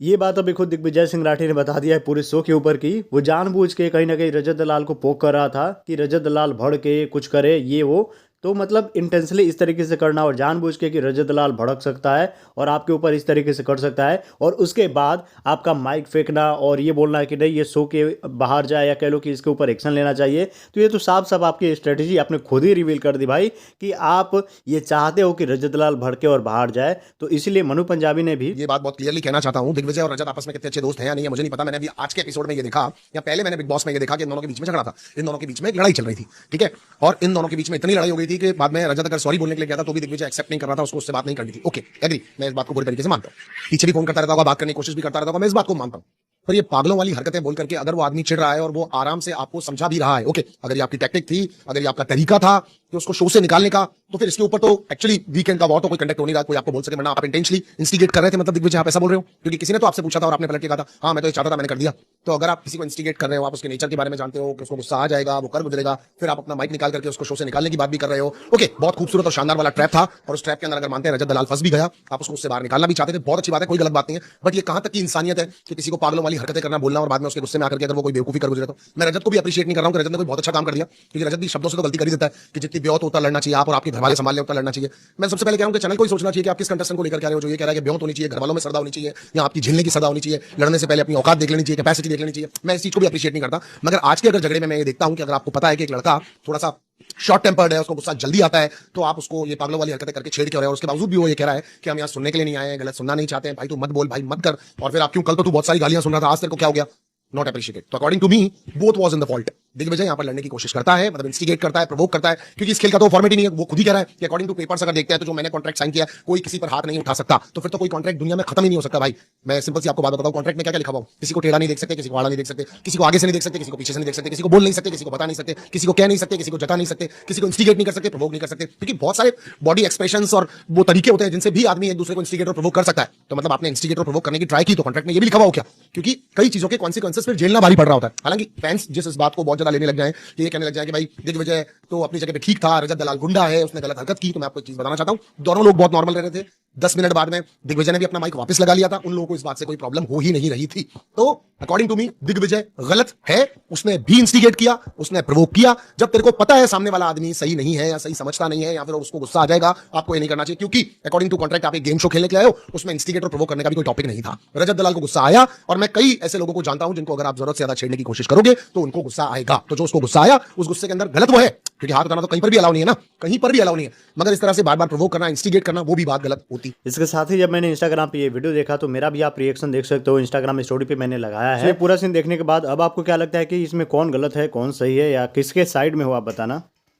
ये बात अभी खुद दिग्विजय सिंह राठी ने बता दिया है पूरे शो के ऊपर की वो जानबूझ के कहीं ना कहीं रजत दलाल को पोक कर रहा था कि रजत दलाल भड़क के कुछ करे ये वो। तो मतलब इंटेंशनली इस तरीके से करना और जानबूझ के कि रजत दलाल भड़क सकता है और आपके ऊपर इस तरीके से कर सकता है और उसके बाद आपका माइक फेंकना और ये बोलना है कि नहीं ये शो के बाहर जाए या कह लो कि इसके ऊपर एक्शन लेना चाहिए। तो ये तो साफ साफ आपकी स्ट्रेटेजी आपने खुद ही रिवील कर दी भाई कि आप ये चाहते हो कि रजत दलाल भड़के और बाहर जाए। तो इसलिए मनु पंजाबी ने भी ये बात बहुत क्लियरली कहना चाहता हूं, दिग्विजय और रजत आपस में कितने अच्छे दोस्त हैं या नहीं है मुझे नहीं पता। मैंने अभी आज के एपिसोड में ये देखा या पहले मैंने बिग बॉस में ये देखा कि इन दोनों के बीच में झगड़ा था, इन दोनों के बीच में एक लड़ाई चल रही थी, ठीक है। और इन दोनों के बीच में इतनी लड़ाई हो गई थी कि बाद में रजत अगर सॉरी बोलने के लिए गया था तो भी दिग्विजय एक्सेप्ट नहीं कर रहा था, उसको उससे बात नहीं करनी थी। ओके एग्री, मैं इस बात को पूरी तरीके से मानता हूं। पीछे भी फोन करता रहता होगा, बात करने की कोशिश भी करता रहता होगा, मैं इस बात को मानता हूं। पर ये पागलों वाली हरकतें बोल करके अगर वो आदमी चिढ़ रहा है और वो आराम से आपको समझा भी रहा है, ओके, अगर ये आपकी टैक्टिक थी, अगर ये आपका तरीका था कि उसको शो से निकालने का, तो फिर इसके ऊपर तो एक्चुअली वीकेंड का वॉर तो कोई कंडक्ट हो नहीं रहा, कोई आपको बोल सके, वरना आप इंटेंशनली इंस्टिगेट कर रहे थे। मतलब दिग्विजय आप ऐसा बोल रहे हो क्योंकि किसी ने तो आपसे पूछा था और आपने पलट के कहा था हाँ मैं तो ये चाहता था मैंने कर दिया। तो अगर आप किसी को इंस्टिगेट कर रहे हो, आप उसके नेचर के बारे में जानते हो कि उसको गुस्सा आ जाएगा, वो कर गुजरेगा, फिर आप अपना माइक निकाल करके उसको शो से निकालने की बात भी कर रहे हो। ओके, बहुत खूबसूरत और शानदार वाला ट्रैप था और उस ट्रैप के अंदर अगर मानते हैं रजत दलाल फंस भी गया, आप उसको उससे बाहर निकालना भी चाहते थे, बहुत अच्छी बात है, कोई गलत बात नहीं है। बट ये कहां तक की इंसानियत है कि किसी को पागलों वाली हरकतें करना, बोलना और बाद में उसके गुस्से में आकर के अगर वो कोई बेवकूफी कर गुजरे। तो मैं रजत को भी अप्रिशिएट नहीं कर रहा हूं कि रजत ने कोई बहुत अच्छा काम कर दिया, क्योंकि रजत भी शब्दों से तो गलती कर ही देता है कि जितनी ब्योत होता लड़ना चाहिए आप और आपके घरवाले संभाल ले उतना लड़ना चाहिए। मैं सबसे पहले कह रहा हूं कि चैनल को ही सोचना चाहिए कि आप किस कंटेस्टेंट को लेकर के आ रहे हो। जो ये कह रहा है कि ब्योत होनी चाहिए, घरवालों में श्रद्धा होनी चाहिए या आपकी झेलने की श्रद्धा होनी चाहिए, लड़ने से पहले अपनी औकात देख लेनी चाहिए, कैपेसिटी देख लेनी चाहिए, मैं इस चीज को भी अप्रिशिएट नहीं करता। मगर आज के अगर झगड़े में मैं ये देखता हूं कि अगर आपको पता है कि एक लड़का थोड़ा सा शॉर्ट टेम्पर्ड है, उसको गुस्सा जल्दी आता है, तो आप उसको ये पागलों वाली हरकतें करके छेड़ के हो रहे हो। उसके बावजूद भी वो ये कह रहा है कि हम यहाँ सुनने के लिए नहीं आए हैं, गलत सुनना नहीं चाहते हैं, भाई तू मत बोल, भाई मत कर। और फिर आप क्यों, कल तो तू बहुत सारी गालियां सुन रहा था, आज तेरे को क्या हो गया? Not appreciated. तो according to me both was in the fault. Digvijay यहाँ पर लड़ने की कोशिश करता है, मतलब इंस्टिगेट करता है, प्रोवोक करता है, क्योंकि इस खेल का तो फॉर्मेट ही नहीं है। वो खुद ही कह रहा है कि अकॉर्डिंग टू पेपर्स अगर देखते हैं तो जो मैंने कॉन्ट्रैक्ट साइन किया कोई किसी पर हाथ नहीं उठा सकता, तो फिर तो कोई कॉन्ट्रैक्ट दुनिया में खत्म ही नहीं हो सकता भाई। मैं सिंपल सी आपको बात बताऊं, कॉन्ट्रैक्ट में क्या क्या लिखा हुआ, किसी को टेढ़ा नहीं देख सकते, किसी को आड़ा नहीं देख सकते, किसी को आगे से नहीं देख सकते, किसी को पीछे से नहीं देख सकते, किसी को बोल नहीं सकते, किसी को बता नहीं सकते, किसी को कह नहीं सकते, किसी को जता नहीं सकते, किसी को इंस्टिगेट नहीं कर सकते, प्रोवोक नहीं कर सकते, क्योंकि बहुत सारे बॉडी एक्सप्रेशंस और वो तरीके होते हैं जिनसे भी आदमी एक दूसरे को इंस्टिगेट और प्रोवोक कर सकता है। तो मतलब आपने इंस्टिगेट और प्रोवोक करने की ट्राई की तो कॉन्ट्रैक्ट में ये भी लिखा हुआ हो क्या? क्योंकि कई चीजों के कॉन्सिक्वेंसेस फिर झेलना भारी पड़ रहा होता है। हालांकि फैंस जिस इस बात को बहुत ज्यादा लेने लग जाए, ये कहने लग जाए कि भाई दिग्विजय तो अपनी जगह पे ठीक था, रजत दलाल गुंडा है, उसने गलत हरकत की, तो मैं आपको एक चीज बताना चाहता हूं, दोनों लोग बहुत नॉर्मल रह रहे थे। 10 मिनट बाद में दिग्विजय ने भी अपना माइक वापस लगा लिया था, उन लोगों को इस बात से कोई प्रॉब्लम हो ही नहीं रही थी। तो अकॉर्डिंग टू मी दिग्विजय गलत है, उसने भी इंस्टिगेट किया, उसने प्रोवोक किया। जब तेरे को पता है सामने वाला आदमी सही नहीं है या सही समझता नहीं है या फिर उसको गुस्सा आ जाएगा, आपको ये नहीं करना चाहिए, क्योंकि अकॉर्डिंग टू कॉन्ट्रैक्ट आप एक गेम शो खेलने के लिए आए हो, उसमें इंस्टिगेट और प्रोवोक करने का भी कोई टॉपिक नहीं था। रजत दलाल को गुस्सा आया और मैं कई ऐसे लोगों को जानता हूं जिनको अगर आप जरूरत से ज्यादा छेड़ने की कोशिश करोगे तो उनको गुस्सा आएगा। तो जो उसको गुस्सा आया उस गुस्से के अंदर गलत वो है, क्योंकि हाथ उठाना तो कहीं पर भी अलाउ नहीं है ना, कहीं पर भी अलाउ नहीं है, मगर इस तरह से बार बार प्रोवोक करना, इंस्टिगेट करना, वो भी बात गलत होती। इसके साथ ही जब मैंने इंस्टाग्राम पे ये वीडियो देखा तो मेरा भी आप रिएक्शन देख सकते हो, इंस्टाग्राम स्टोरी पे मैंने लगाया है। पूरा सीन देखने के बाद अब आपको क्या लगता है कि इसमें कौन गलत है कौन सही है या किसके साइड में हो, आप बताना।